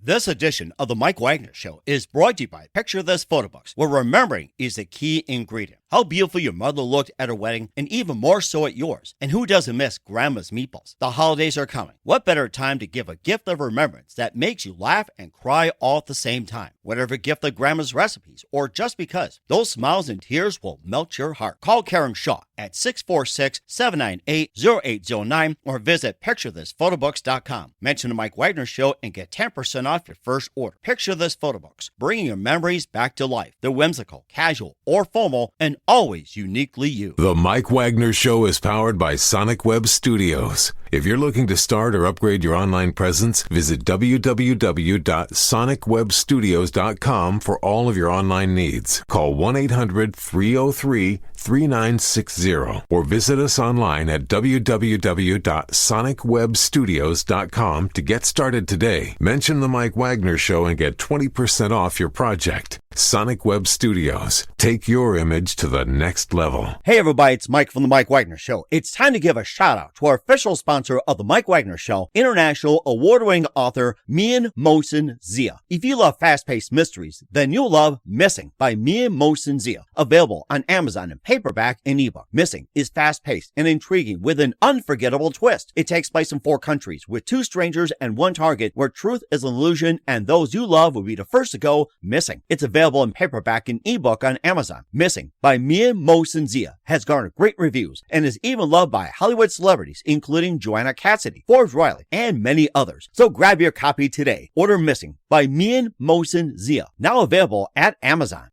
This edition of the Mike Wagner Show is brought to you by Picture This Photo Books, where remembering is the key ingredient. How beautiful your mother looked at her wedding, and even more so at yours. And who doesn't miss Grandma's meatballs? The holidays are coming. What better time to give a gift of remembrance that makes you laugh and cry all at the same time? Whatever gift of Grandma's recipes, or just because, those smiles and tears will melt your heart. Call Karen Shaw at 646-798-0809 or visit picturethisphotobooks.com. Mention the Mike Wagner Show and get 10% off your first order. Picture This Photo Books, bringing your memories back to life. They're whimsical, casual, or formal, and always uniquely you. The Mike Wagner Show is powered by Sonic Web Studios. If you're looking to start or upgrade your online presence, visit www.sonicwebstudios.com for all of your online needs. Call 1-800-303-3960 or visit us online at www.sonicwebstudios.com to get started today. Mention the Mike Wagner Show and get 20% off your project. Sonic Web Studios. Take your image to the next level. Hey everybody, it's Mike from the Mike Wagner Show. It's time to give a shout out to our official sponsor of the Mike Wagner Show, international award-winning author Mian Mohsen Zia. If you love fast-paced mysteries, then you'll love Missing by Mian Mohsen Zia. Available on Amazon in paperback and ebook. Missing is fast-paced and intriguing with an unforgettable twist. It takes place in 4 countries with 2 strangers and 1 target where truth is an illusion and those you love will be the first to go missing. It's available in paperback and ebook on Amazon. Missing by Mian Mohsen Zia has garnered great reviews and is even loved by Hollywood celebrities including Joanna Cassidy, Forbes Riley, and many others. So grab your copy today. Order Missing by Mian Mohsen Zia, now available at Amazon.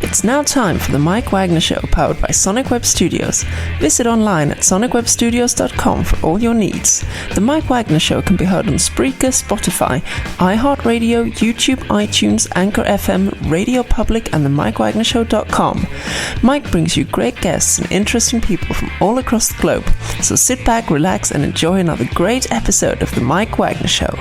It's now time for the Mike Wagner Show, powered by Sonic Web Studios. Visit online at sonicwebstudios.com for all your needs. The Mike Wagner Show can be heard on Spreaker, Spotify, iHeartradio, YouTube, iTunes, Anchor FM, Radio Public, and the MikeWagnerShow.com. Mike brings you great guests and interesting people from all across the globe. So sit back, relax, and enjoy another great episode of the Mike Wagner Show.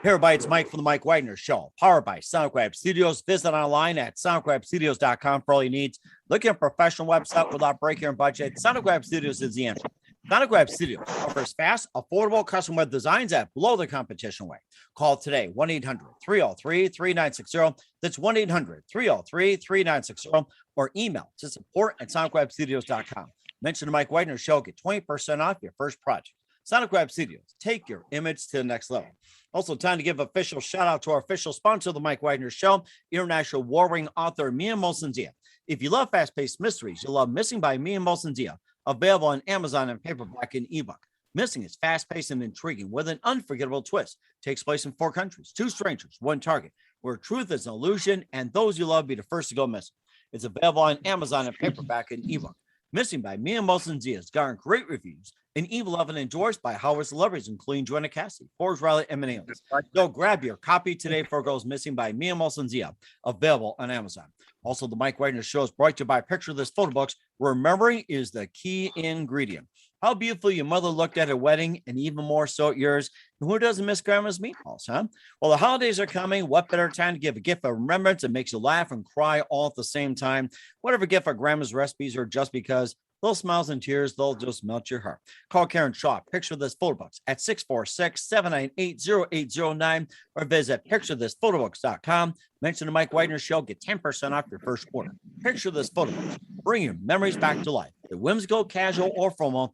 Hey everybody, it's Mike from the Mike Wagner Show, powered by Sonic Web Studios. Visit online at sonicwebstudios.com for all your needs. Look at a professional website without breaking your budget. Sonic Web Studios is the answer. Sonic Web Studios offers fast, affordable custom web designs that blow the competition away. Call today, 1-800-303-3960. That's 1-800-303-3960. Or email to support@sonicwebstudios.com. Mention the Mike Wagner Show, get 20% off your first project. Sonic Web Studios, take your image to the next level. Also, time to give official shout out to our official sponsor of the Mike Wagner Show, international warring author Mian Mohsen Zia. If you love fast-paced mysteries, you'll love Missing by Mian Mohsen Zia, available on Amazon in paperback and ebook. Missing is fast-paced and intriguing with an unforgettable twist. Takes place in 4 countries, 2 strangers, 1 target, where truth is an illusion and those you love be the first to go missing. It's available on Amazon in paperback and ebook. Missing by Mian Mohsen Zia has garnered great reviews and even loved and endorsed by Hollywood celebrities, including Joanna Cassidy, Forbes Riley, and many others. Go grab your copy today for Goes Missing by Mian Mohsen Zia, available on Amazon. Also, the Mike Wagner Show is brought to you by Picture This Photo Books, where remembering is the key ingredient. How beautiful your mother looked at her wedding, and even more so at yours. And who doesn't miss Grandma's meatballs, huh? Well, the holidays are coming. What better time to give a gift of remembrance that makes you laugh and cry all at the same time? Whatever gift of Grandma's recipes or just because, little smiles and tears, they'll just melt your heart. Call Karen Shaw, Picture This Photo Books at 646-798-0809 or visit picturethisphotobooks.com. Mention the Mike Wagner Show, get 10% off your first order. Picture This Photo Books, bring your memories back to life. The whimsical, casual, or formal,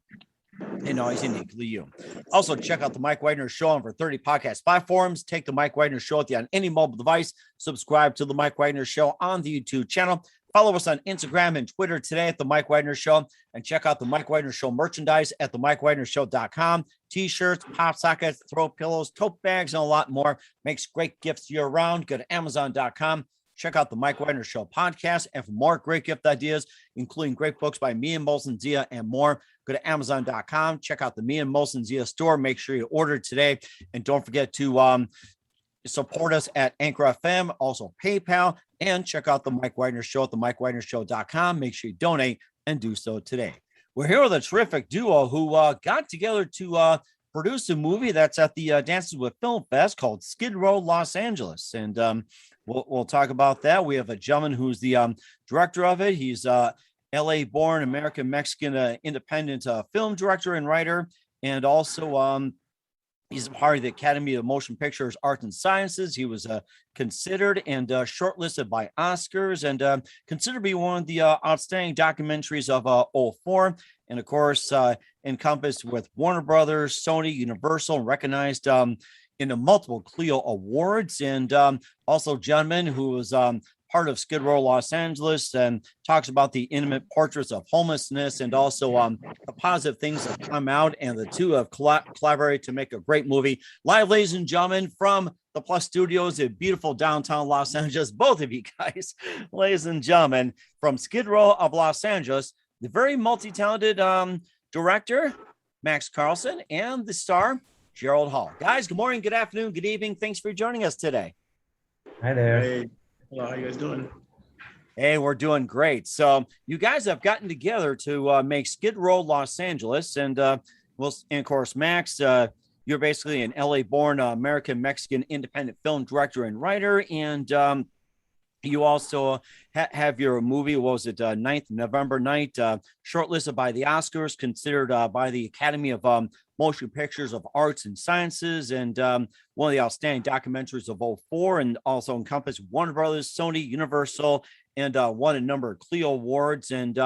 and always uniquely you. Also, check out the Mike Wagner Show on over 30 podcast platforms. Take the Mike Wagner Show with you on any mobile device. Subscribe to the Mike Wagner Show on the YouTube channel. Follow us on Instagram and Twitter today at The Mike Wagner Show, and check out The Mike Wagner Show merchandise at themikewagnershow.com. T-shirts, pop sockets, throw pillows, tote bags, and a lot more. Makes great gifts year-round. Go to Amazon.com. Check out The Mike Wagner Show podcast, and for more great gift ideas, including great books by Mian Mohsen Zia and more, go to Amazon.com. Check out the Mian Mohsen Zia store. Make sure you order today, and don't forget to support us at Anchor FM, also PayPal, and check out the Mike Wagner Show at themikewagnershow.com. Make sure you donate and do so today. We're here with a terrific duo who got together to produce a movie that's at the Dances with Film Fest called Skidrowlosangeles. And we'll talk about that. We have a gentleman who's the director of it. He's LA born American Mexican independent film director and writer, and also he's a part of the Academy of Motion Pictures Arts and Sciences. He was considered and shortlisted by Oscars, and considered to be one of the outstanding documentaries of '04, and of course encompassed with Warner Brothers, Sony, Universal, and recognized in the multiple Clio Awards, and also gentleman who was part of Skidrow, Los Angeles, and talks about the intimate portraits of homelessness, and also the positive things that come out, and the two have collaborated to make a great movie. Live, ladies and gentlemen, from the Plus Studios in beautiful downtown Los Angeles, both of you guys, ladies and gentlemen, from Skidrow of Los Angeles, the very multi-talented director, Max Carlson, and the star, Gerald Hall. Guys, good morning, good afternoon, good evening. Thanks for joining us today. Hi there. Hey, hello, how you guys doing? Hey, we're doing great. So you guys have gotten together to make Skidrow, Los Angeles, and and of course, Max, you're basically an LA-born American Mexican independent film director and writer, and you also have your movie, what was it, November 9th, shortlisted by the Oscars, considered by the Academy of Motion Pictures of Arts and Sciences, and one of the outstanding documentaries of '04, and also encompassed Warner Brothers, Sony, Universal, and won a number of Clio Awards. And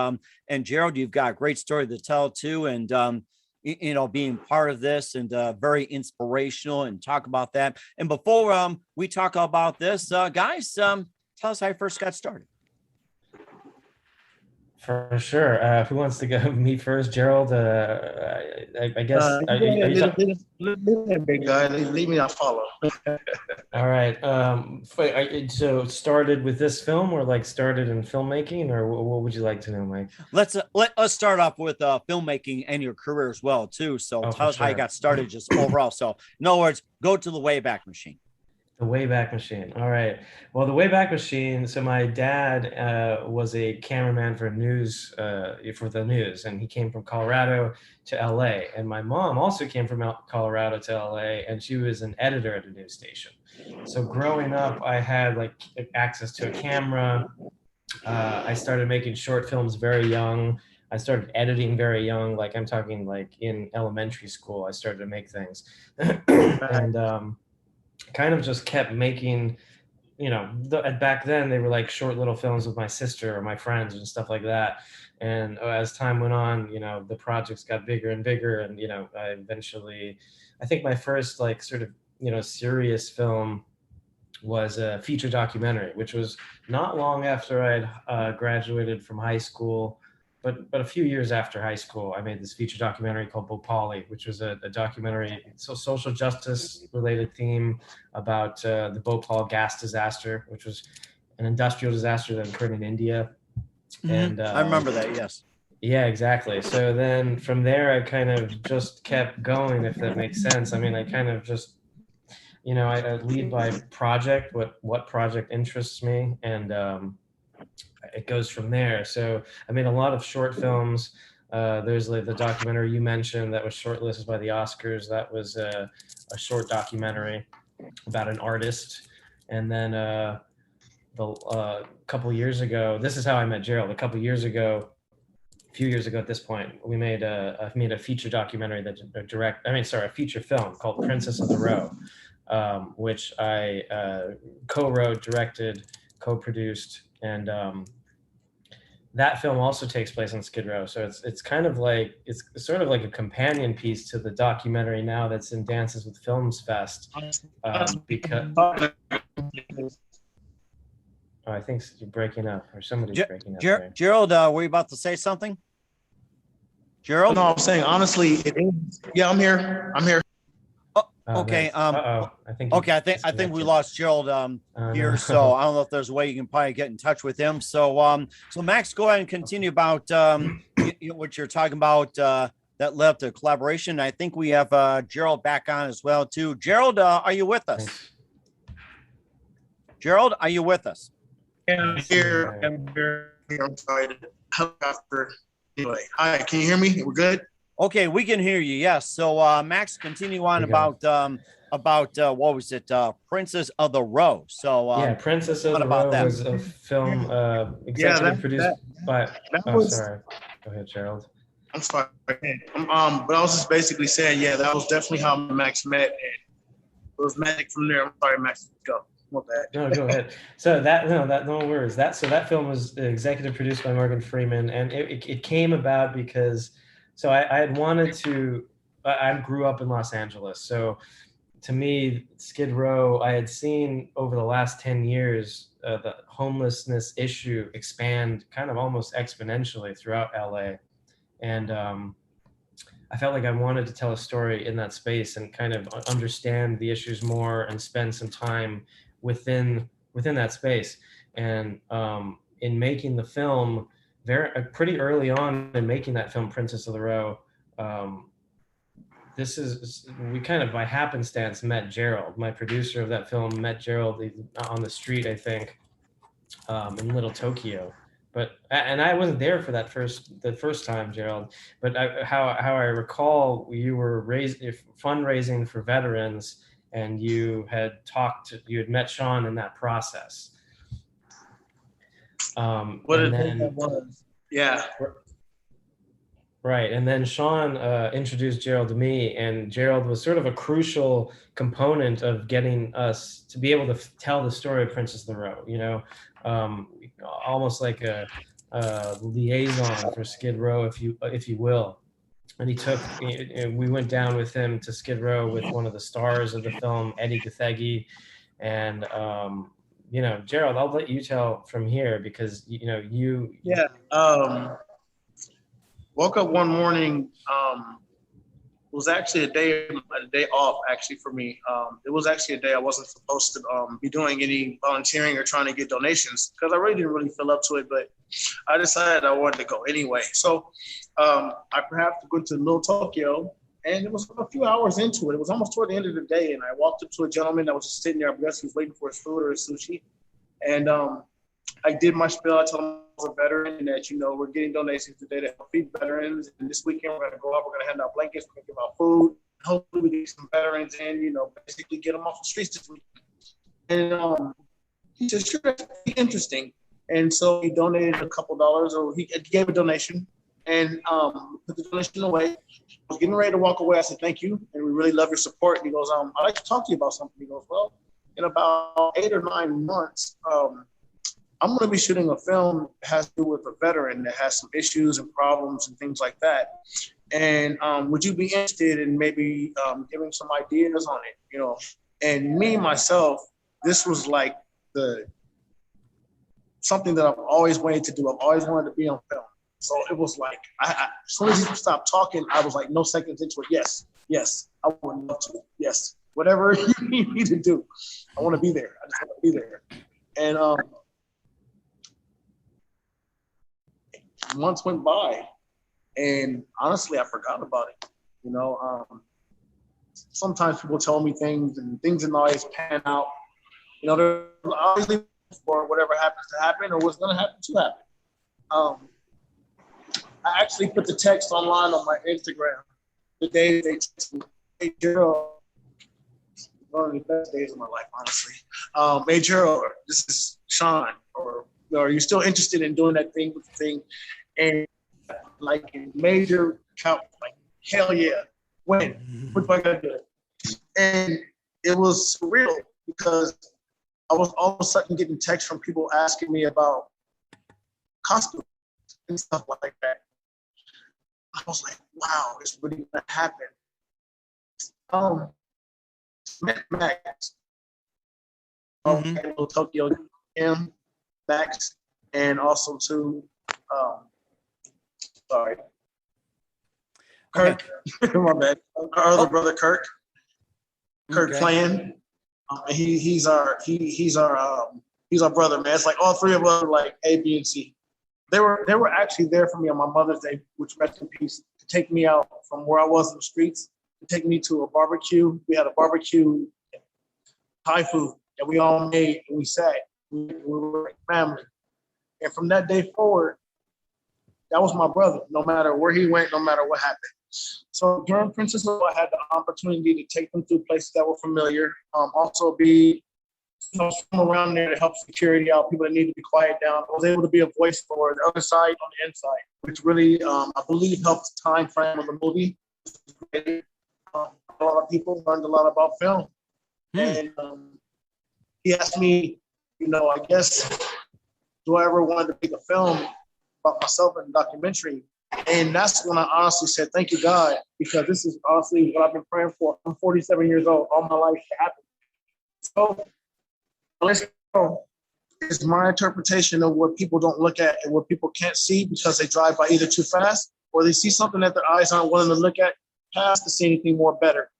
Gerald, you've got a great story to tell too, and being part of this, and very inspirational, and talk about that. And before we talk about this, guys, tell us how you first got started. For sure. Who wants to go? Me first, Gerald. I guess. Big guy, leave me. I'll follow. All right. So it started with this film, or like started in filmmaking, or what would you like to know, Mike? Let's start off with filmmaking and your career as well too. So tell us how you got started, just overall. So in other words, go to the Wayback Machine. The Wayback Machine. All right. Well, the Wayback Machine. So my dad was a cameraman for the news, and he came from Colorado to LA. And my mom also came from Colorado to LA, and she was an editor at a news station. So growing up, I had like access to a camera. I started making short films very young. I started editing very young. Like I'm talking like in elementary school, I started to make things, and kind of just kept making, back then they were like short little films with my sister or my friends and stuff like that. And as time went on, the projects got bigger and bigger. And, I think my first like sort of, serious film was a feature documentary, which was not long after I'd graduated from high school. But a few years after high school, I made this feature documentary called Bhopali, which was a documentary, social justice related theme about the Bhopal gas disaster, which was an industrial disaster that occurred in India. Mm-hmm. And I remember that, yes. Yeah, exactly. So then from there, I kind of just kept going, if that makes sense. I mean, I kind of just, I lead by project, what project interests me, and it goes from there. So I made a lot of short films. There's like the documentary you mentioned that was shortlisted by the Oscars. That was a short documentary about an artist. And then a couple years ago, this is how I met Gerald. A few years ago at this point, I made a feature documentary a feature film called Princess of the Row, which I co-wrote, directed, co-produced. And that film also takes place on Skid Row. So it's kind of like, it's sort of like a companion piece to the documentary now that's in danceswithfilmsfest. Because I think you're breaking up, or somebody's breaking up. Right? Gerald, were you about to say something? Gerald? No, I'm saying honestly, it is. Yeah, I'm here. Okay. Nice. I think we lost Gerald here. No. So I don't know if there's a way you can probably get in touch with him. So Max, go ahead and continue about what you're talking about that led to collaboration. I think we have Gerald back on as well too. Gerald, are you with us? Gerald, are you with us? I'm here. I'm sorry. Helicopter. Anyway, hi. Can you hear me? We're good. Okay, we can hear you. Yes. So, Max, continue on There you go. about what was it? Princess of the Row. So, Yeah, Princess of what the about Row that? was a film Yeah, executive produced by. that Oh, was. sorry. Go ahead, Gerald. I'm sorry. But I was just basically saying, yeah, that was definitely how Max met, and it was magic from there. I'm sorry, Max. Go. What bad. No, go ahead. So no worries. That film was executive produced by Morgan Freeman, and it came about because I had wanted to. I grew up in Los Angeles, so to me, Skid Row, I had seen over the last 10 years the homelessness issue expand kind of almost exponentially throughout LA, and I felt like I wanted to tell a story in that space and kind of understand the issues more and spend some time within that space. And in making the film, pretty early on in making that film, Princess of the Row, we kind of by happenstance met Gerald, my producer of that film, met Gerald on the street, I think, in Little Tokyo. And I wasn't there for the first time, Gerald. But how I recall, you were fundraising for veterans, and you had met Sean in that process. What and it then was. Yeah. Right, and then Sean introduced Gerald to me, and Gerald was sort of a crucial component of getting us to be able to tell the story of Princess of the Row. Almost like a liaison for Skid Row, if you will. And we went down with him to Skid Row with one of the stars of the film, Eddie Gathegi, and Gerald, I'll let you tell from here because you. Yeah. Woke up one morning. It was actually a day off actually for me. It was actually a day I wasn't supposed to be doing any volunteering or trying to get donations because I really didn't really feel up to it, but I decided I wanted to go anyway. So I perhaps went to Little Tokyo, and it was a few hours into it. It was almost toward the end of the day, and I walked up to a gentleman that was just sitting there. I guess he was waiting for his food or his sushi, and I did my spiel. I told him I was a veteran and that, we're getting donations today to help feed veterans. And this weekend, we're going to go out, we're going to hand out blankets, we're going to give out food. Hopefully, we get some veterans in, basically get them off the streets this week. And he said, sure, that's pretty interesting. And so he donated a couple dollars, or he gave a donation and put the donation away. I was getting ready to walk away. I said, thank you. And we really love your support. And he goes, I'd like to talk to you about something. He goes, well, in about 8 or 9 months, I'm going to be shooting a film that has to do with a veteran that has some issues and problems and things like that. And would you be interested in maybe giving some ideas on it? And me, myself, this was like something that I've always wanted to do. I've always wanted to be on film. So it was like, as soon as he stopped talking, I was like, no seconds into it. Yes, I would love to. Yes, whatever you need me to do. I want to be there. I just want to be there. And months went by, and honestly, I forgot about it. Sometimes people tell me things, and things didn't always pan out. They're obviously for whatever happens to happen or what's going to happen to happen. I actually put the text online on my Instagram the day they texted me, hey, Gerald, one of the best days of my life, honestly. Hey, Gerald, this is Sean, or are you still interested in doing that thing with the thing? And like in major count, like, hell yeah, when? What do I gotta do? And it was surreal because I was all of a sudden getting texts from people asking me about costumes and stuff like that. I was like, wow, it's really gonna happen. Max, Tokyo, Max, and also to Kirk, my bad. Our other brother, Kirk playing. He's our brother, man. It's like all three of us are like A, B, and C. They were actually there for me on my Mother's Day, which rest in peace, to take me out from where I was in the streets, to take me to a barbecue. We had a barbecue, Thai food that we all made, and we sat. We were like family. And from that day forward, That was my brother, no matter where he went, no matter what happened. So during Princess of I had the opportunity to take them through places that were familiar. Also be from around there to help security out, people that need to be quiet down. I was able to be a voice for the other side on the inside, which really, I believe, helped the time frame of the movie. A lot of people learned a lot about film. And he asked me, I guess, do I ever want to make a film about myself in a documentary? And that's when I honestly said, thank you, God, because this is honestly what I've been praying for. I'm 47 years old, all my life to happen. So let's go. It's my interpretation of what people don't look at and what people can't see because they drive by either too fast or they see something that their eyes aren't willing to look at past to see anything more better.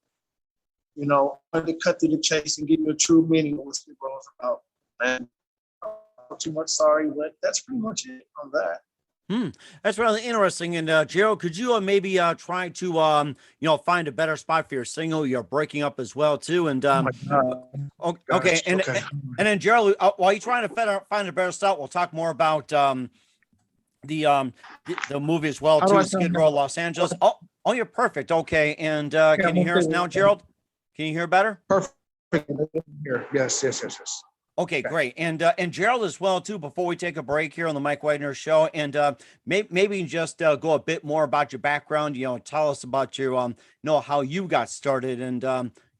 I wanted to cut through the chase and give you a true meaning of what skidrow is about. And not too much sorry, but that's pretty much it on that. That's really interesting. And Gerald, could you maybe try to find a better spot for your single? You're breaking up as well too. And okay, and then Gerald, while you're trying to find a better spot, we'll talk more about the movie as well too. Skidrowlosangeles. Oh, you're perfect. Okay, and can you hear us now, Gerald? Can you hear better? Perfect. Yes. Okay, great. And Gerald as well, too, before we take a break here on the Mike Wagner Show, and maybe just go a bit more about your background, tell us about your, how you got started and,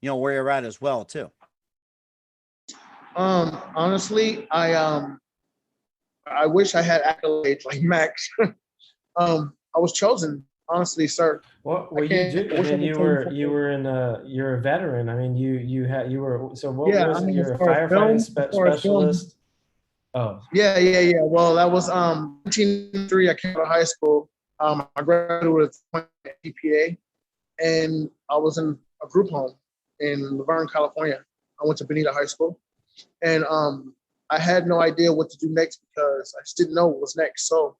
where you're at as well, too. Honestly, I wish I had accolades like Max. I was chosen, honestly, sir. Well, you did. I mean, you're a veteran. I mean, you were. So what was it? You're a firefighting specialist. Oh. Yeah. Well, that was 1993. I came out of high school. I graduated with a GPA, and I was in a group home in Laverne, California. I went to Benita High School, and I had no idea what to do next because I just didn't know what was next. So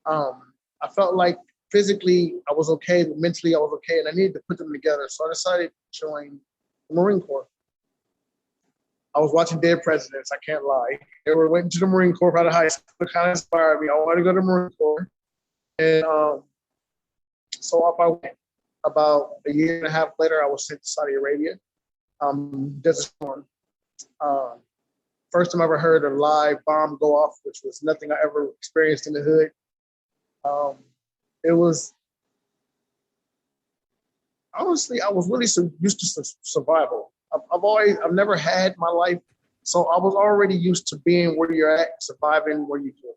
I felt like physically, I was okay, but mentally, I was okay, and I needed to put them together. So I decided to join the Marine Corps. I was watching Dead Presidents, I can't lie. They were waiting to the Marine Corps out of high school. It kind of inspired me. I wanted to go to the Marine Corps. And so off I went. About a year and a half later, I was sent to Saudi Arabia. Desert Storm. First time I ever heard a live bomb go off, which was nothing I ever experienced in the hood. It was, honestly, I was really used to survival. I've never had my life, so I was already used to being where you're at, surviving where you can.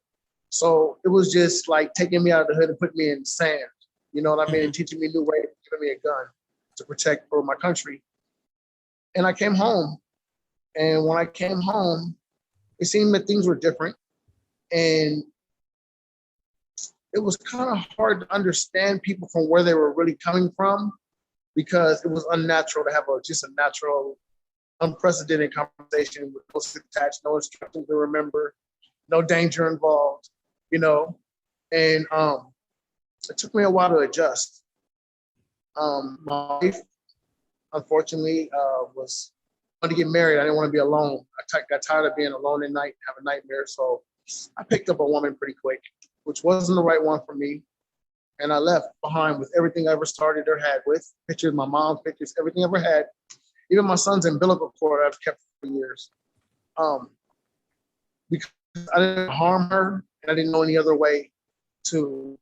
So it was just like taking me out of the hood and putting me in sand, you know what I mean, and teaching me new ways, giving me a gun to protect for my country. And I came home, and when I came home, it seemed that things were different, and it was kind of hard to understand people from where they were really coming from because it was unnatural to have just a natural, unprecedented conversation with no strings attached, no instructions to remember, no danger involved, And it took me a while to adjust. My wife, unfortunately, wanted to get married. I didn't want to be alone. I got tired of being alone at night, having nightmares. So I picked up a woman pretty quick, which wasn't the right one for me. And I left behind with everything I ever started or had with, pictures, my mom's pictures, everything I ever had, even my son's umbilical cord I've kept for years. Because I didn't harm her, and I didn't know any other way to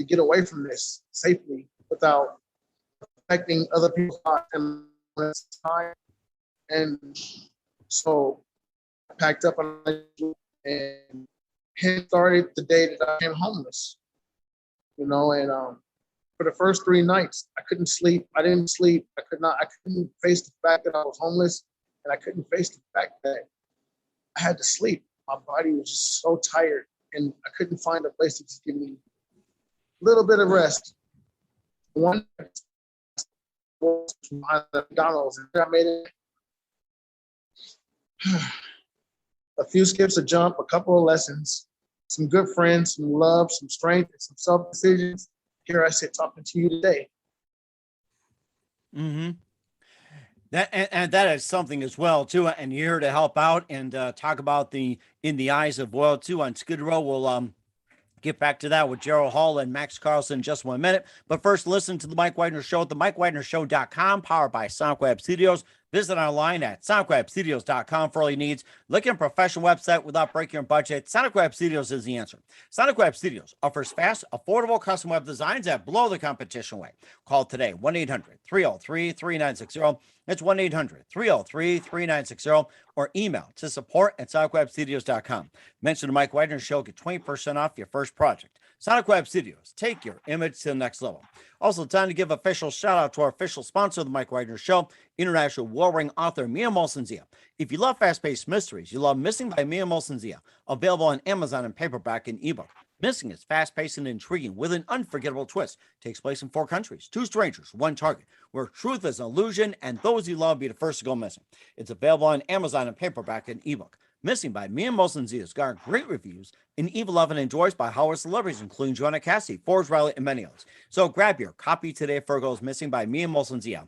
get away from this safely without affecting other people's lives. And so I packed up and started the day that I became homeless, and for the first 3 nights, I couldn't sleep. I didn't sleep. I couldn't face the fact that I was homeless, and I couldn't face the fact that I had to sleep. My body was just so tired, and I couldn't find a place to just give me a little bit of rest. One was McDonald's, and I made it. A few skips, a jump, a couple of lessons, some good friends, some love, some strength, and some self-decisions. Here I sit talking to you today. Mm-hmm. And that is something as well too. And you're here to help out and talk about the In the Eyes of Oil too on Skid Row. We'll get back to that with Gerald Hall and Max Carlson in just 1 minute. But first, listen to the Mike Wagner Show at the MikeWagnerShow.com, powered by Sonic Web Studios. Visit online at sonicwebstudios.com for all your needs. Looking at a professional website without breaking your budget? Sonic Web Studios is the answer. Sonic Web Studios offers fast, affordable custom web designs that blow the competition away. Call today, 1-800-303-3960. That's 1-800-303-3960. Or email to support@sonicwebstudios.com. Mention the Mike Wagner Show. Get 20% off your first project. Sonic Web Studios. Take your image to the next level. Also, time to give official shout out to our official sponsor of the Mike Wagner Show, international warring author Mia Molson-Zia. If you love fast-paced mysteries, you love Missing by Mia Molson-Zia, available on Amazon in paperback and ebook. Missing is fast-paced and intriguing with an unforgettable twist. Takes place in 4 countries, 2 strangers, 1 target, where truth is an illusion and those you love be the first to go missing. It's available on Amazon in paperback and ebook. Missing by Mia Molson-Zia has garnered great reviews and even loved and enjoyed by Hollywood celebrities, including Joanna Cassidy, Forbes Riley, and many others. So grab your copy today for Goes Missing by Mia Molson-Zia,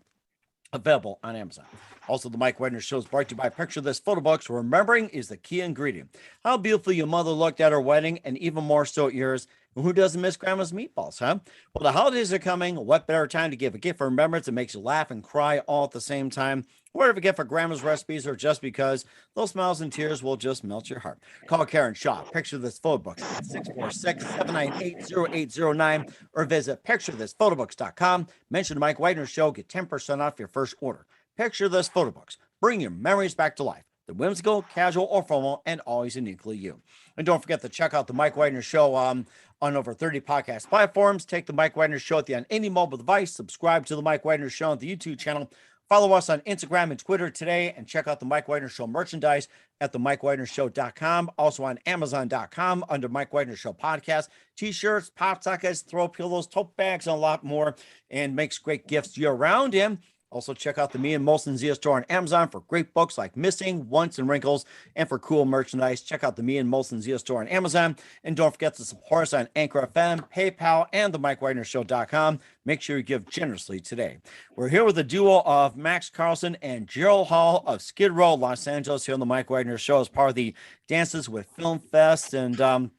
available on Amazon. Also, the Mike Wagner Show is brought to you by Picture This Photo Books. Remembering is the key ingredient. How beautifully your mother looked at her wedding, and even more so at yours. And who doesn't miss Grandma's meatballs, huh? Well, the holidays are coming. What better time to give a gift for remembrance that makes you laugh and cry all at the same time? Or if a gift for Grandma's recipes, or just because those smiles and tears will just melt your heart. Call Karen Shaw. Picture This Photo Books at 646-798-0809, or visit picturethisphotoBooks.com. Mention the Mike Wagner Show. Get 10% off your first order. Picture This Photo Books. Bring your memories back to life. The whimsical, casual, or formal, and always uniquely you. And don't forget to check out the Mike Wagner Show on over 30 podcast platforms. Take the Mike Wagner Show on any mobile device. Subscribe to the Mike Wagner Show on the YouTube channel. Follow us on Instagram and Twitter today, and check out the Mike Wagner Show merchandise at the MikeWagnerShow.com. Also on Amazon.com under Mike Wagner Show podcast. T-shirts, pop sockets, throw pillows, tote bags, and a lot more, and makes great gifts year round. And also check out the Me and Molson-Zia store on Amazon for great books like Missing, Once, and Wrinkles, and for cool merchandise. Check out the Me and Molson-Zia store on Amazon. And don't forget to support us on Anchor FM, PayPal, and the MikeWagnerShow.com. Make sure you give generously today. We're here with the duo of Max Carlson and Gerald Hall of Skidrow, Los Angeles, here on the Mike Wagner Show as part of the Dances with Film Fest. And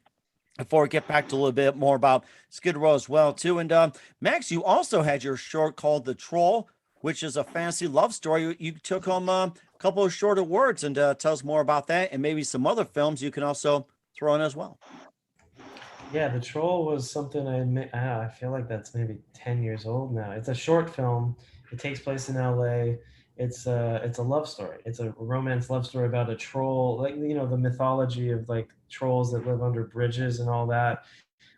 before we get back to a little bit more about Skid Row as well, too. And Max, you also had your short called The Troll, which is a fantasy love story. You took home a couple of shorter words, and tell us more about that, and maybe some other films you can also throw in as well. Yeah, The Troll was something I feel like that's maybe 10 years old now. It's a short film. It takes place in LA. It's a love story. It's a romance love story about a troll, like, you know, the mythology of like trolls that live under bridges and all that.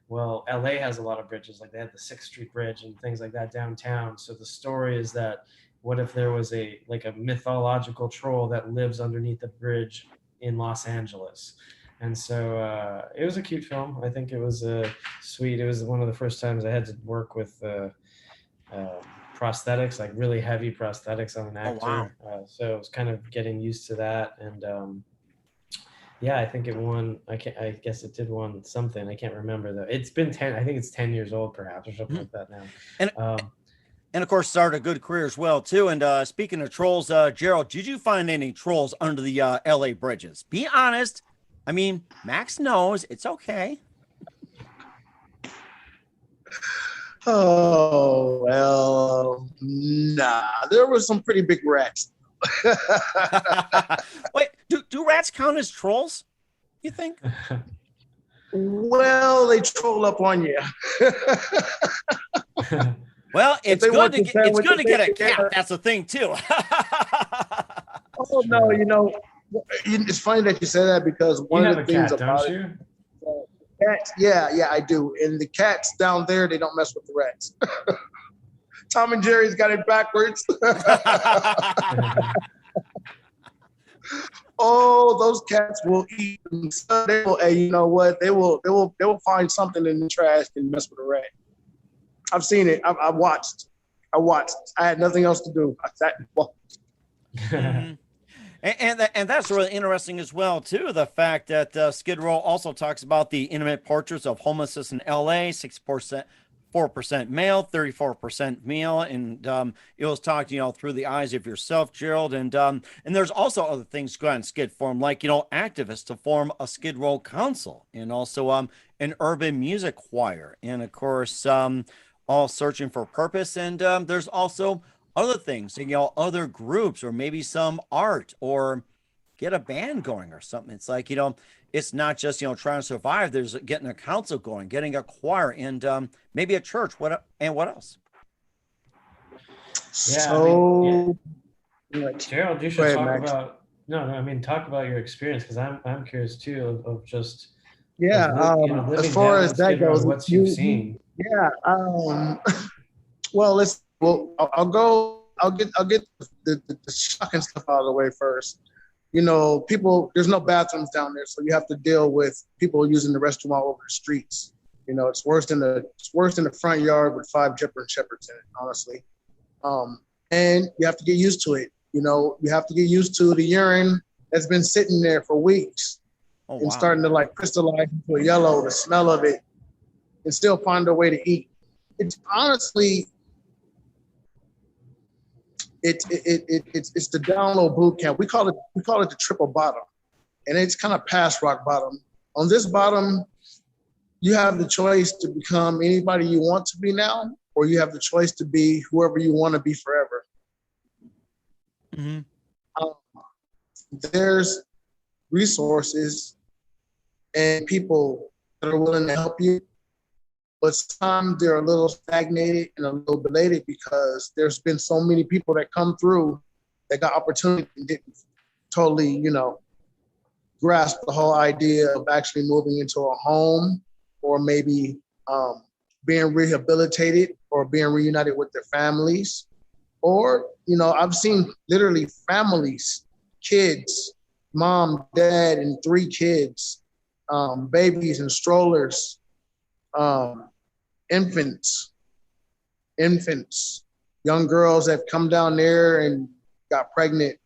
Well, LA has a lot of bridges, like they have the 6th Street Bridge and things like that downtown. So the story is that what if there was a mythological troll that lives underneath the bridge in Los Angeles? And so it was a cute film. I think it was sweet. It was one of the first times I had to work with prosthetics, like really heavy prosthetics on an actor. Oh, wow. So it was kind of getting used to that. And yeah, I think it won. I guess it did won something. I can't remember though. It's been 10. I think it's 10 years old, perhaps, or something like that now. And of course, started a good career as well too. And speaking of trolls, Gerald, did you find any trolls under the LA bridges? Be honest. I mean, Max knows it's okay. Oh well, nah. There were some pretty big rats. Wait, do rats count as trolls? You think? Well, they troll up on you. Well, it's good to get a cat. That's the thing too. Oh no, you know, it's funny that you say that because one of the things about it. Cats, yeah, I do. And the cats down there, they don't mess with the rats. Tom and Jerry's got it backwards. Oh, those cats will eat them. They will, hey, you know what? They will find something in the trash and mess with a rat. I've seen it. I watched. I had nothing else to do. I sat and watched. And that's really interesting as well too. The fact that Skid Row also talks about the intimate portraits of homelessness in LA. 64% 64% male, 34% male, and it was talked, through the eyes of yourself, Gerald, and there's also other things going on in skid form, like activists to form a Skid Row council, and also an urban music choir, and of course all searching for purpose, and there's also other things, other groups, or maybe some art, or get a band going or something. It's like, it's not just, trying to survive. There's getting a council going, getting a choir, and maybe a church. What else? Yeah. So, Gerald, you should talk about, talk about your experience, because I'm curious too of just, as far as that goes, what you've seen. Yeah. Well, I'll get the shocking stuff out of the way first. People, there's no bathrooms down there, so you have to deal with people using the restroom all over the streets. It's worse than the front yard with 5 German shepherds in it, honestly. And you have to get used to it. You have to get used to the urine that's been sitting there for weeks and starting to like crystallize into a yellow, the smell of it, and still find a way to eat. It's honestly, it's the down low boot camp. We call it the triple bottom, and it's kind of past rock bottom. On this bottom, you have the choice to become anybody you want to be now, or you have the choice to be whoever you want to be forever. Mm-hmm. There's resources and people that are willing to help you, but sometimes they're a little stagnated and a little belated because there's been so many people that come through that got opportunity and didn't totally, grasp the whole idea of actually moving into a home, or maybe being rehabilitated or being reunited with their families. Or, I've seen literally families, kids, mom, dad, and 3 kids, babies and strollers, infants, young girls that come down there and got pregnant.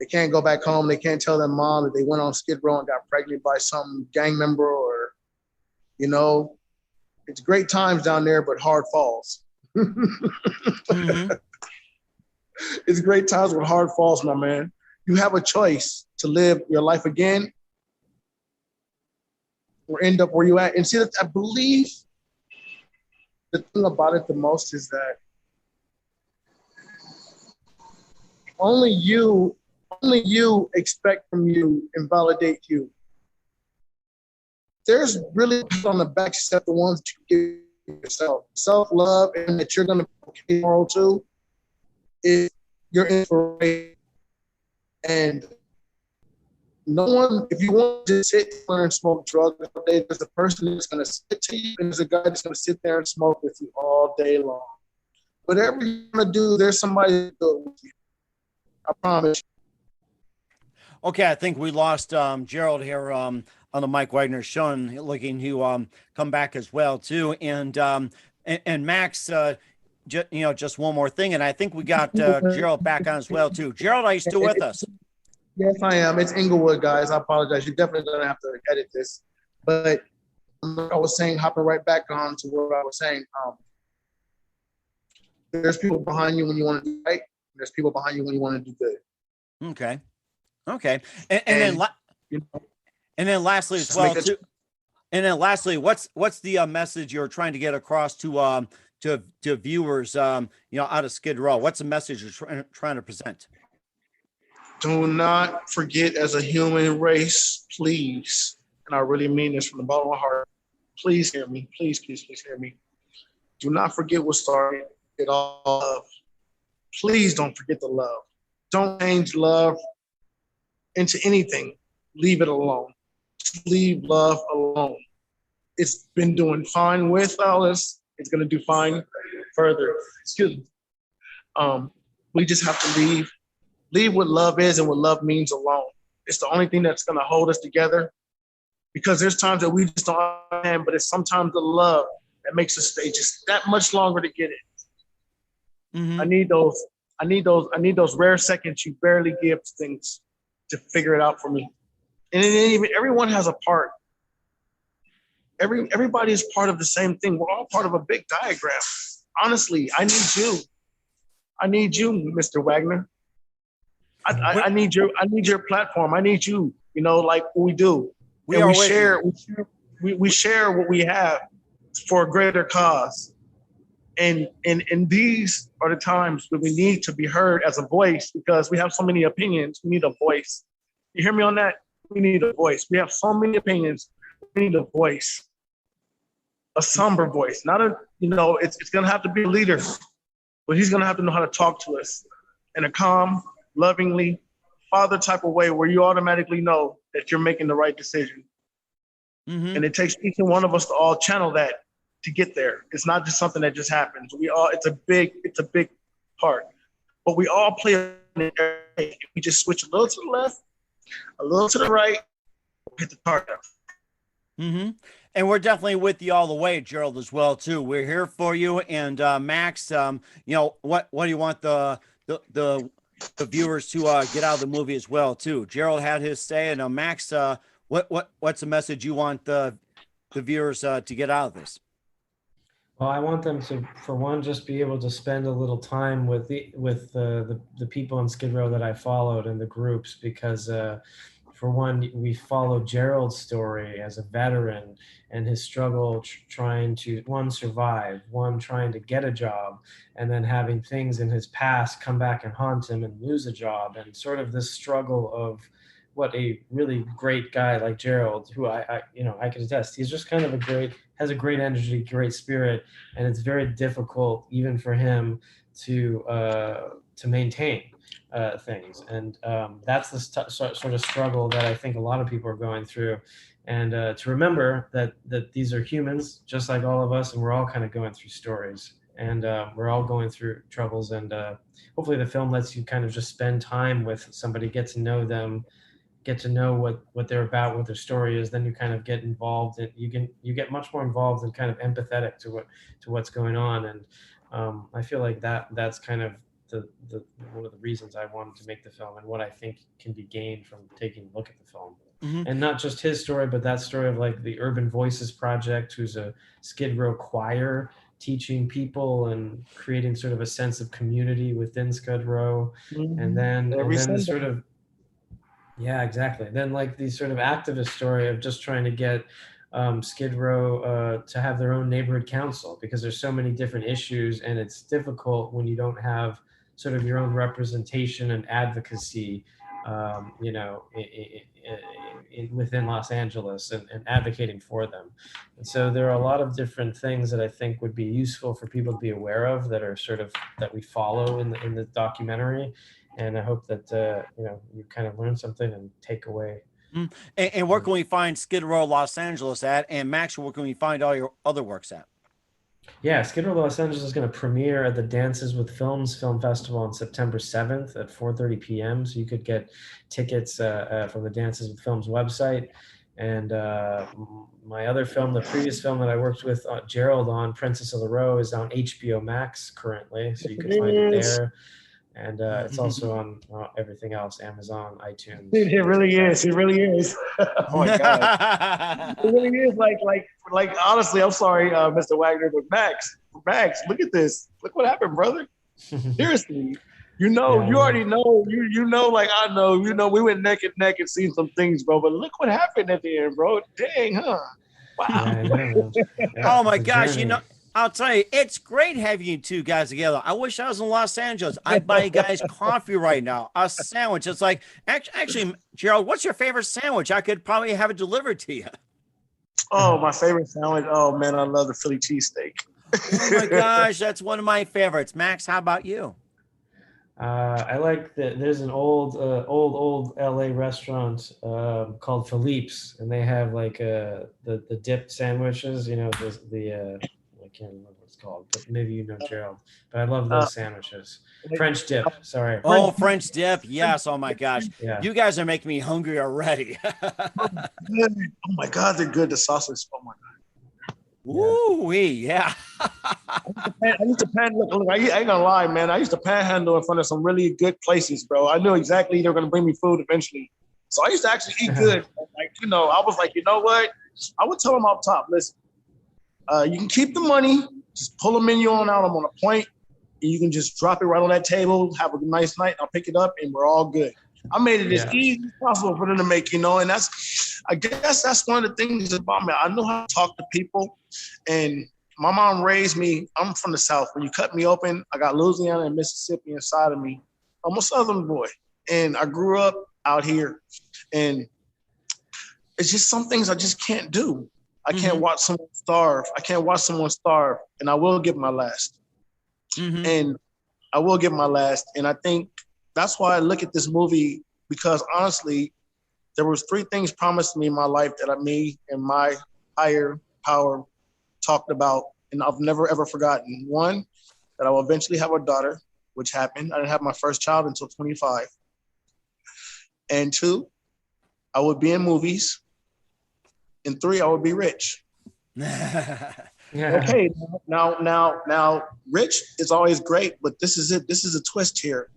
They can't go back home. They can't tell their mom that they went on Skid Row and got pregnant by some gang member, or, it's great times down there, but hard falls. Mm-hmm. It's great times with hard falls, my man. You have a choice to live your life again or end up where you at. And see, I believe the thing about it the most is that only you expect from you and validate you. There's really people on the back except the ones that you give yourself. Self-love, and that you're going to be okay tomorrow too, is your inspiration. And no one, if you want to sit there and smoke drugs all day, there's a person that's going to sit to you, and there's a guy that's going to sit there and smoke with you all day long. Whatever you're going to do, there's somebody to do it with you. I promise you. Okay, I think we lost Gerald here on the Mike Wagner show, and looking to come back as well too. And Max, just one more thing, and I think we got Gerald back on as well too. Gerald, are you still with us? Yes, I am. It's Inglewood, guys. I apologize. You're definitely going to have to edit this. But I was saying, hopping right back on to what I was saying, there's people behind you when you want to do right. There's people behind you when you want to do good. Okay. And then lastly as well too. And then lastly, what's the message you're trying to get across to viewers, out of Skid Row? What's the message you're trying to present? Do not forget, as a human race, please, and I really mean this from the bottom of my heart, please hear me. Please, please, please hear me. Do not forget what started it all. Please don't forget the love. Don't change love into anything. Leave it alone. Just leave love alone. It's been doing fine with all this. It's going to do fine further. Excuse me. We just have to leave what love is and what love means alone. It's the only thing that's going to hold us together, because there's times that we just don't understand, but it's sometimes the love that makes us stay just that much longer to get it. Mm-hmm. I need those rare seconds you barely give things to figure it out for me. And then even everyone has a part. everybody is part of the same thing. We're all part of a big diagram. Honestly, I need you. I need you, Mr. Wagner. I need your platform. I need you. You know, like we do. We share what we have for a greater cause. And these are the times when we need to be heard as a voice, because we have so many opinions. We need a voice. You hear me on that? We need a voice. We have so many opinions. We need a voice, a somber voice. Not a, you know, it's going to have to be a leader, but he's going to have to know how to talk to us in a calm, lovingly, father type of way where you automatically know that you're making the right decision. Mm-hmm. And it takes each and one of us to all channel that to get there. It's not just something that just happens. It's a big part, but we all play it. We just switch a little to the left, a little to the right, hit the target. Mm-hmm. And we're definitely with you all the way, Gerald, as well too. We're here for you. And Max, you know, what do you want the viewers to get out of the movie as well too? Gerald had his say, and Max, what's the message you want the viewers to get out of this? Well, I want them to, for one, just be able to spend a little time with the people in Skid Row that I followed and the groups, because for one, we followed Gerald's story as a veteran and his struggle trying to, one, survive, one, trying to get a job, and then having things in his past come back and haunt him and lose a job, and sort of this struggle of what a really great guy like Gerald, who I can attest, he's just kind of has a great energy, great spirit, and it's very difficult even for him to maintain things. And that's the sort of struggle that I think a lot of people are going through. And to remember that these are humans just like all of us, and we're all kind of going through stories, and we're all going through troubles. And hopefully the film lets you kind of just spend time with somebody, get to know them, get to know what they're about, what their story is. Then you kind of get involved, and you get much more involved and kind of empathetic to what's going on. And I feel like that's kind of the one of the reasons I wanted to make the film, and what I think can be gained from taking a look at the film. Mm-hmm. And not just his story, but that story of like the Urban Voices Project, who's a Skid Row choir, teaching people and creating sort of a sense of community within Skid Row. Mm-hmm. And then sort of, yeah, exactly. Then like the sort of activist story of just trying to get Skid Row to have their own neighborhood council, because there's so many different issues, and it's difficult when you don't have sort of your own representation and advocacy, within Los Angeles and advocating for them. And so there are a lot of different things that I think would be useful for people to be aware of, that are sort of, that we follow in the documentary. And I hope that, you kind of learn something and take away. And where can we find Skid Row Los Angeles at? And Max, where can we find all your other works at? Yeah, Skid Row Los Angeles is going to premiere at the Dances with Films Film Festival on September 7th at 4:30 p.m. So you could get tickets from the Dances with Films website. And my other film, the previous film that I worked with Gerald on, Princessoftherow, is on HBO Max currently. So you can find it there. And it's also on everything else, Amazon, iTunes. It really is. It really is. Oh my God. It really is. Like honestly, I'm sorry, Mr. Wagner, but Max, look at this. Look what happened, brother. Seriously. You already know. You know, like I know. You know, we went neck and neck and seen some things, bro. But look what happened at the end, bro. Dang, huh? Wow. Yeah, oh my gosh, journey. I'll tell you, it's great having you two guys together. I wish I was in Los Angeles. I'd buy you guys coffee right now, a sandwich. It's like, actually, Gerald, what's your favorite sandwich? I could probably have it delivered to you. Oh, my favorite sandwich. Oh, man, I love the Philly cheesesteak. Oh, my gosh, that's one of my favorites. Max, how about you? I like there's an old LA restaurant called Philippe's, and they have like the dip sandwiches, I can't remember what it's called, but maybe you know Gerald. But I love those sandwiches. French dip, sorry. Oh, French dip, yes. Oh my gosh, yeah. You guys are making me hungry already. Oh my God, they're good. The sausage. Oh my God. Ooh-wee, yeah. I used to look, I ain't gonna lie, man. I used to panhandle in front of some really good places, bro. I knew exactly they were gonna bring me food eventually. So I used to actually eat good. Like, I was like, you know what? I would tell them up top, listen, you can keep the money, just pull a menu on out. I'm on a point, and you can just drop it right on that table, have a nice night, I'll pick it up, and we're all good. I made it as easy as possible for them to make, and I guess that's one of the things about me. I know how to talk to people, and my mom raised me. I'm from the South. When you cut me open, I got Louisiana and Mississippi inside of me. I'm a Southern boy, and I grew up out here, and it's just some things I just can't do. I can't watch someone starve. And I will give my last. And I will give my last. And I think that's why I look at this movie, because honestly, there was 3 things promised to me in my life that me and my higher power talked about, and I've never, ever forgotten. 1, that I will eventually have a daughter, which happened. I didn't have my first child until 25. And 2, I would be in movies. And 3, I would be rich. Okay, now, rich is always great, but this is it. This is a twist here.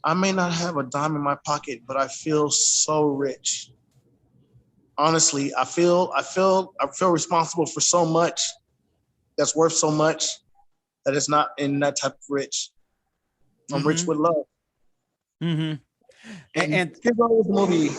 I may not have a dime in my pocket, but I feel so rich. Honestly, I feel responsible for so much that's worth so much that it's not in that type of rich. I'm rich with love. And Skidrow movie.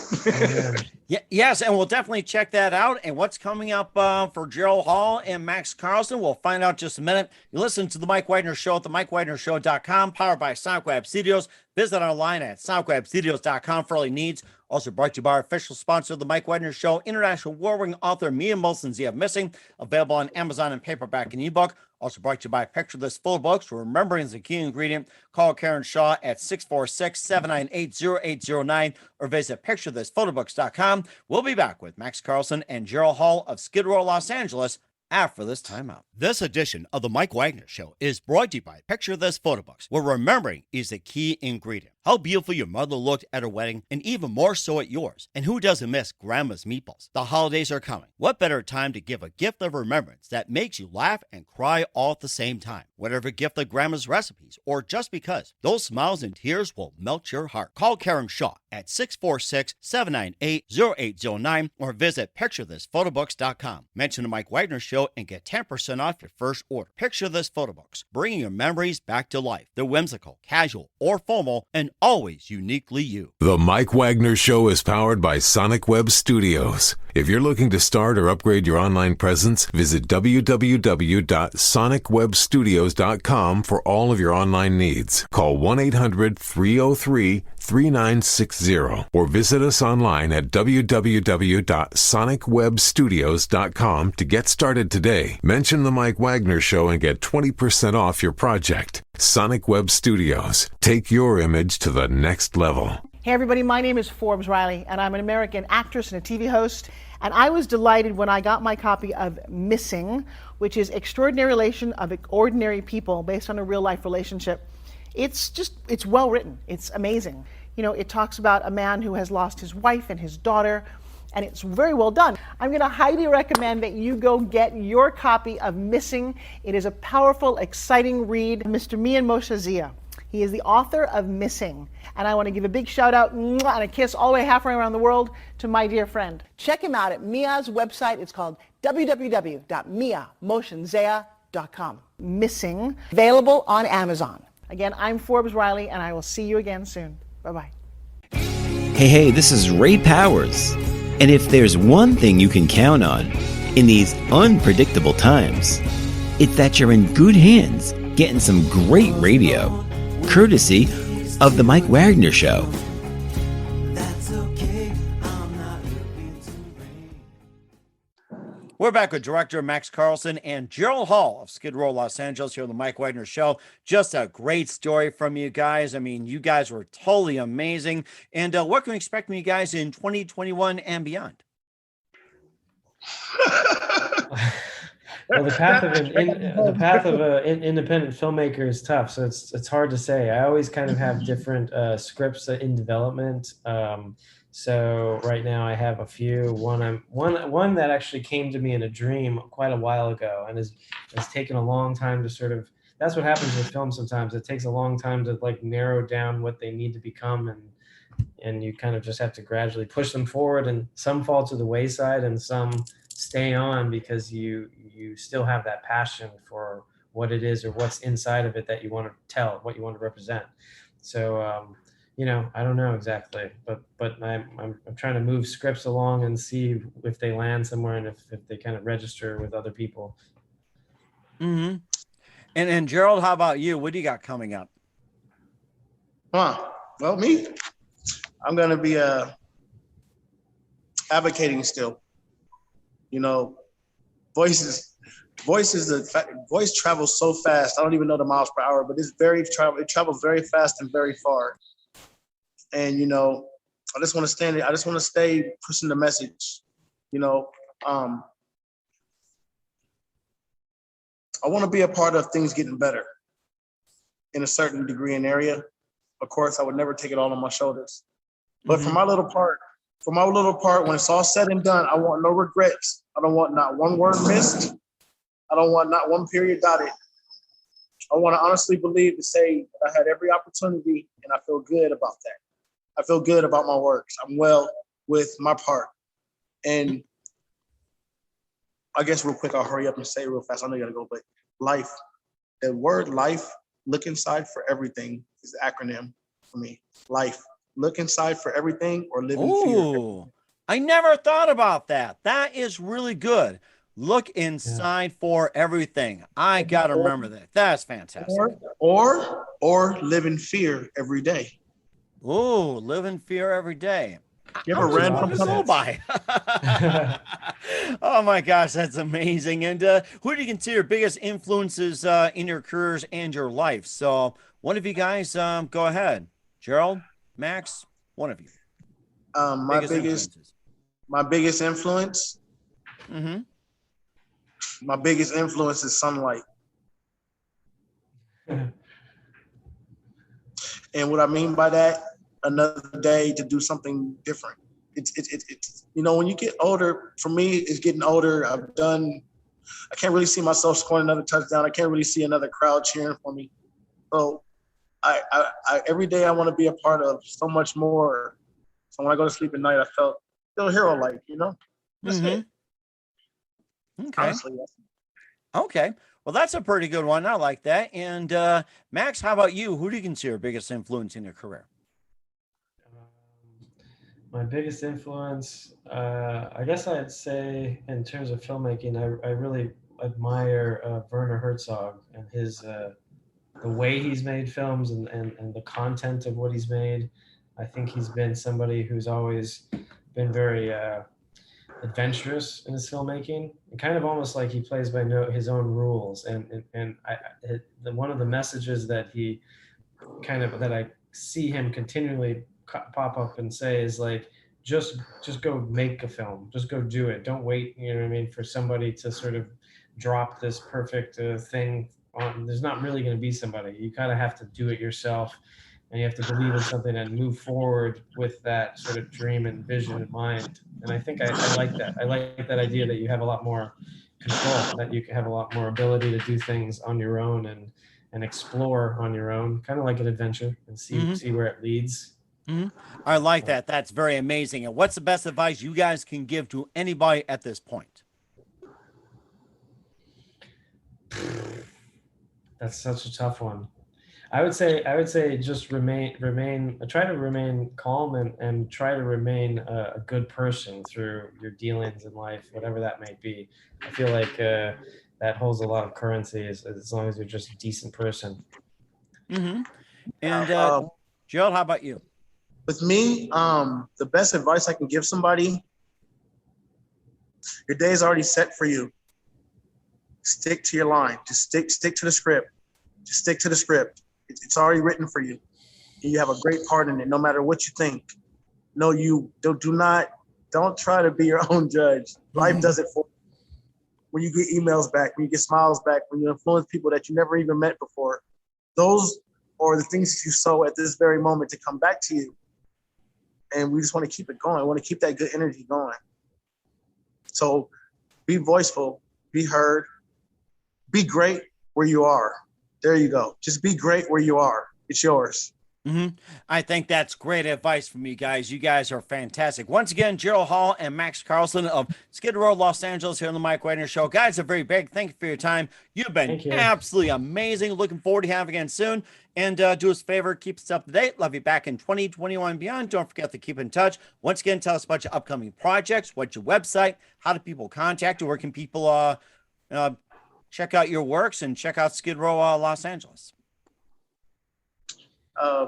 Yes, and we'll definitely check that out. And what's coming up for Gerald Hall and Max Carlson, we'll find out in just a minute. You listen to the Mike Wagner Show at the MikeWagnerShow.com, powered by SonicWeb Studios. Visit online at SonicWebStudios.com for all your needs. Also brought to you by our official sponsor of the Mike Wagner Show, international award-winning author Mia Molson's The Missing, available on Amazon and paperback and ebook. Also brought to you by Picture This Full Books, where remembering is a key ingredient. Call Karen Shaw at 646-798-0809 or visit picturethisphotoBooks.com. We'll be back with Max Carlson and Gerald Hall of Skidrow, Los Angeles after this timeout. This edition of the Mike Wagner Show is brought to you by Picture This Photo Books, where remembering is the key ingredient. How beautiful your mother looked at her wedding, and even more so at yours. And who doesn't miss Grandma's meatballs? The holidays are coming. What better time to give a gift of remembrance that makes you laugh and cry all at the same time? Whatever gift of Grandma's recipes, or just because, those smiles and tears will melt your heart. Call Karen Shaw at 646-798-0809 or visit picturethisphotoBooks.com. Mention the Mike Wagner Show and get 10% off your first order. Picture This Photo Books, bringing your memories back to life. They're whimsical, casual, or formal, and always uniquely you. The Mike Wagner Show is powered by Sonic Web Studios. If you're looking to start or upgrade your online presence, visit www.sonicwebstudios.com for all of your online needs. Call 1-800-303-3960 or visit us online at www.sonicwebstudios.com to get started today. Mention the Mike Wagner Show and get 20% off your project. Sonic Web Studios. Take your image to the next level. Hey everybody, my name is Forbes Riley, and I'm an American actress and a TV host. And I was delighted when I got my copy of Missing, which is Extraordinary Relation of Ordinary People based on a real life relationship. It's well written. It's amazing. You know, it talks about a man who has lost his wife and his daughter, and it's very well done. I'm going to highly recommend that you go get your copy of Missing. It is a powerful, exciting read. Mr. Mian Moshe Zia. He is the author of Missing. And I want to give a big shout out and a kiss all the way halfway around the world to my dear friend. Check him out at Mia's website. It's called www.miamotionsea.com. Missing, available on Amazon. Again, I'm Forbes Riley, and I will see you again soon. Bye-bye. Hey, this is Ray Powers. And if there's one thing you can count on in these unpredictable times, it's that you're in good hands getting some great radio, courtesy of The Mike Wagner Show. We're back with director Max Carlson and Gerald Hall of Skidrow, Los Angeles here on the Mike Wagner Show. Just a great story from you guys. I mean, you guys were totally amazing. And what can we expect from you guys in 2021 and beyond? Well, the path of an independent filmmaker is tough, so it's hard to say. I always kind of have different scripts in development. So right now I have a few. One that actually came to me in a dream quite a while ago, and has taken a long time to sort of. That's what happens with film sometimes. It takes a long time to like narrow down what they need to become, and you kind of just have to gradually push them forward, and some fall to the wayside, and some stay on because you still have that passion for what it is or what's inside of it that you want to tell, what you want to represent. So, you know, I don't know exactly, but I'm trying to move scripts along and see if they land somewhere and if they kind of register with other people. Mm-hmm. And Gerald, how about you? What do you got coming up? Well, me, I'm gonna be advocating still. You know, voice travels so fast. I don't even know the miles per hour, but it travels very fast and very far. And you know, I just want to stay pushing the message. You know, I want to be a part of things getting better in a certain degree and area. Of course, I would never take it all on my shoulders. But for my little part, when it's all said and done, I want no regrets. I don't want not one word missed. I don't want not one period dotted. I want to honestly believe to say that I had every opportunity and I feel good about that. I feel good about my works. I'm well with my part. And I guess real quick, I'll hurry up and say it real fast. I know you gotta go, but life, the word life, look inside for everything is the acronym for me. Life, look inside for everything or live in fear. I never thought about that. That is really good. Look inside for everything. I got to remember that. That's fantastic. Or live in fear every day. Oh, live in fear every day. You ever ran from something by? Oh my gosh, that's amazing. And who do you consider your biggest influences in your careers and your life? So one of you guys, go ahead. Gerald, Max, one of you. My biggest influence. Mm-hmm. My biggest influence is sunlight. And what I mean by that, another day to do something different. It's you know, when you get older, for me, it's getting older. I can't really see myself scoring another touchdown. I can't really see another crowd cheering for me. So I every day I want to be a part of so much more. So when I go to sleep at night, I feel hero-like, you know? That's it. Okay. Honestly, Okay. Well, that's a pretty good one. I like that. And Max, how about you? Who do you consider your biggest influence in your career? My biggest influence, I guess I'd say in terms of filmmaking, I really admire Werner Herzog and his the way he's made films and the content of what he's made. I think he's been somebody who's always been very adventurous in his filmmaking, and kind of almost like he plays by his own rules. And one of the messages that that I see him continually pop up and say is like, just go make a film, just go do it. Don't wait, you know what I mean, for somebody to sort of drop this perfect thing on. There's not really going to be somebody. You kind of have to do it yourself, and you have to believe in something and move forward with that sort of dream and vision in mind. And I think I like that. I like that idea that you have a lot more control, that you can have a lot more ability to do things on your own and explore on your own, kind of like an adventure, and see where it leads. Mm-hmm. I like that. That's very amazing. And what's the best advice you guys can give to anybody at this point? That's such a tough one. I would say just try to remain calm and try to remain a good person through your dealings in life, whatever that may be. I feel like that holds a lot of currency as long as you're just a decent person. Mm-hmm. And Gerald, how about you? With me, the best advice I can give somebody, your day is already set for you. Stick to your line. Just stick to the script. Just stick to the script. It's already written for you. You have a great part in it, no matter what you think. No, you don't try to be your own judge. Life does it for you. When you get emails back, when you get smiles back, when you influence people that you never even met before, those are the things that you sow at this very moment to come back to you. And we just want to keep it going. We want to keep that good energy going. So be voiceful, be heard, be great where you are. There you go. Just be great where you are. It's yours. I think that's great advice from you guys. You guys are fantastic. Once again, Gerald Hall and Max Carlson of Skidrow, Los Angeles, here on the Mike Wagner Show. Guys, a very big thank you for your time. You've been absolutely amazing. Looking forward to having you again soon. And do us a favor, keep us up to date. Love you back in 2021 and beyond. Don't forget to keep in touch. Once again, tell us about your upcoming projects. What's your website? How do people contact you? Where can people check out your works and check out Skidrow, Los Angeles?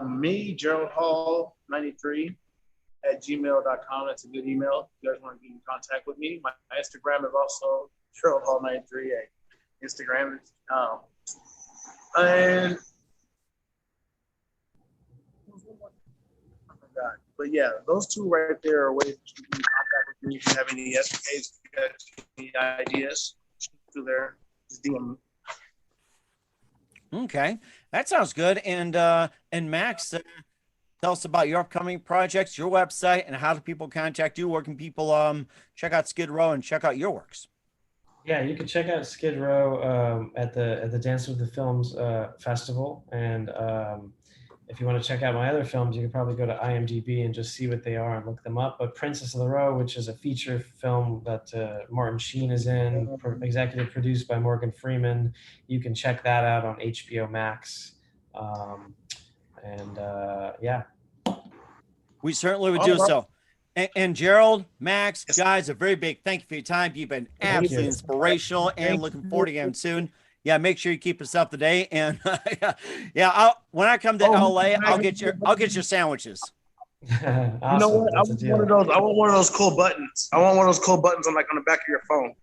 Me, Gerald Hall 93 at gmail.com. That's a good email. If you guys want to get in contact with me. My Instagram is also Gerald Hall 93 at Instagram. And I forgot. But yeah, those two right there are ways that you can contact with me. If you have any escapades, if you have any ideas, through there, just DM me. Okay, that sounds good. And Max, tell us about your upcoming projects, your website, and how do people contact you? Where can people check out Skidrow and check out your works? Yeah, you can check out Skidrow at the Dance with the Films festival, and if you want to check out my other films, you can probably go to IMDb and just see what they are and look them up. But Princess of the Row, which is a feature film that Martin Sheen is in, executive produced by Morgan Freeman, you can check that out on HBO Max. Yeah. We certainly would do so. And Gerald, Max, guys, a very big thank you for your time. You've been absolutely inspirational, and looking forward to again soon. Yeah, make sure you keep us up to date. And when I come to LA, I'll get your sandwiches. Awesome. You know what? I want one of those cool buttons. I want one of those cool buttons on the back of your phone.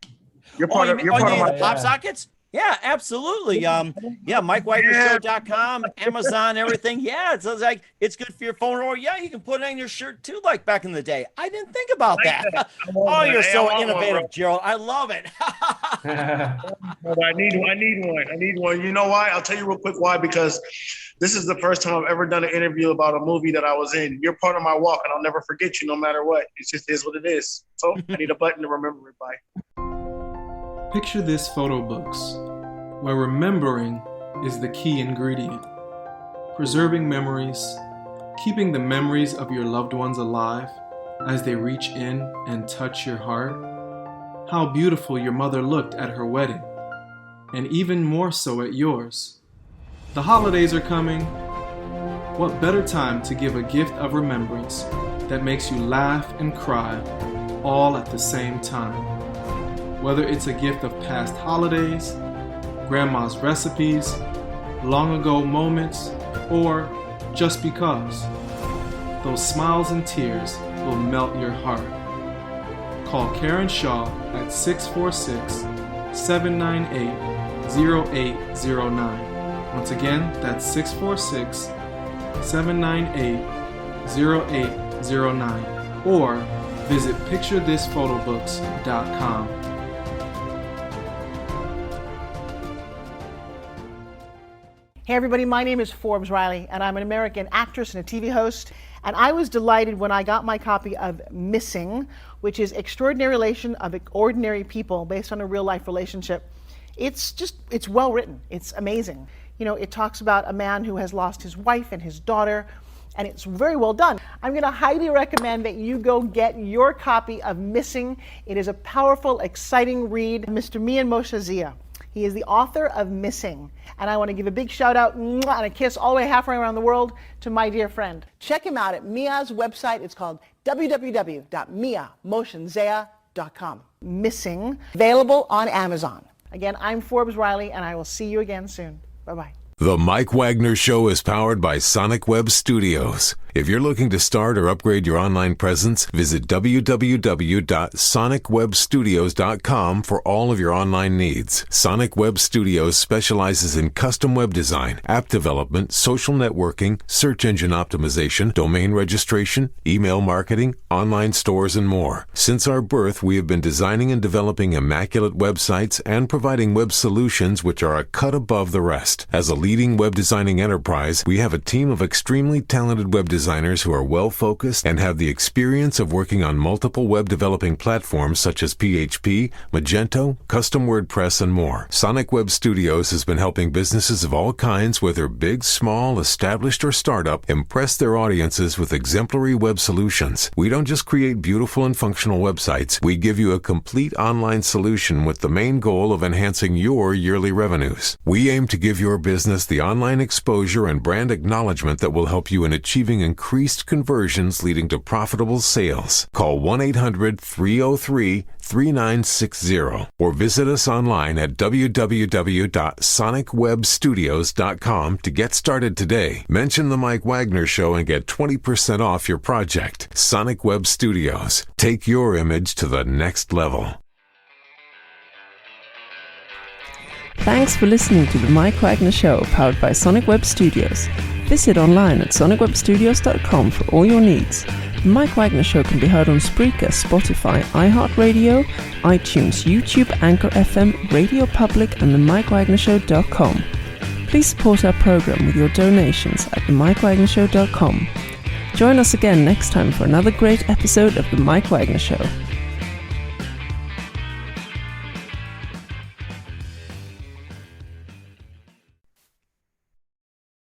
You're part of my pop sockets. Yeah, absolutely. MikeWagnerShow.com, Amazon, everything. Yeah, it's like it's good for your phone, or you can put it on your shirt too, like back in the day. I didn't think about that. Oh, you're so innovative, Gerald. I love it. I need one. You know why? I'll tell you real quick why. Because this is the first time I've ever done an interview about a movie that I was in. You're part of my walk, and I'll never forget you, no matter what. It just is what it is. So I need a button to remember it by. Picture this photo books, where remembering is the key ingredient. Preserving memories, keeping the memories of your loved ones alive as they reach in and touch your heart. How beautiful your mother looked at her wedding, and even more so at yours. The holidays are coming. What better time to give a gift of remembrance that makes you laugh and cry all at the same time? Whether it's a gift of past holidays, grandma's recipes, long ago moments, or just because, those smiles and tears will melt your heart. Call Karen Shaw at 646-798-0809. Once again, that's 646-798-0809. Or visit picturethisphotoBooks.com. Hey everybody, my name is Forbes Riley, and I'm an American actress and a TV host. And I was delighted when I got my copy of Missing, which is Extraordinary Relation of Ordinary People based on a real life relationship. It's well written. It's amazing. You know, it talks about a man who has lost his wife and his daughter, and it's very well done. I'm going to highly recommend that you go get your copy of Missing. It is a powerful, exciting read. Mr. Mian Moshe Zia. He is the author of Missing. And I want to give a big shout out and a kiss all the way halfway around the world to my dear friend. Check him out at Mia's website. It's called www.miamoshenzea.com. Missing, available on Amazon. Again, I'm Forbes Riley, and I will see you again soon. Bye-bye. The Mike Wagner Show is powered by Sonic Web Studios. If you're looking to start or upgrade your online presence, visit www.sonicwebstudios.com for all of your online needs. Sonic Web Studios specializes in custom web design, app development, social networking, search engine optimization, domain registration, email marketing, online stores, and more. Since our birth, we have been designing and developing immaculate websites and providing web solutions which are a cut above the rest. As a leader leading web designing enterprise, we have a team of extremely talented web designers who are well-focused and have the experience of working on multiple web developing platforms such as PHP, Magento, custom WordPress, and more. Sonic Web Studios has been helping businesses of all kinds, whether big, small, established, or startup, impress their audiences with exemplary web solutions. We don't just create beautiful and functional websites. We give you a complete online solution with the main goal of enhancing your yearly revenues. We aim to give your business the online exposure and brand acknowledgement that will help you in achieving increased conversions leading to profitable sales. Call 1-800-303-3960 or visit us online at www.sonicwebstudios.com to get started today. Mention the Mike Wagner Show and get 20% off your project. Sonic Web Studios. Take your image to the next level. Thanks for listening to the Mike Wagner Show, powered by Sonic Web Studios. Visit online at sonicwebstudios.com for all your needs. The Mike Wagner Show can be heard on Spreaker, Spotify, iHeartRadio, iTunes, YouTube, Anchor FM, Radio Public, and themikewagnershow.com. Please support our program with your donations at themikewagnershow.com. Join us again next time for another great episode of The Mike Wagner Show.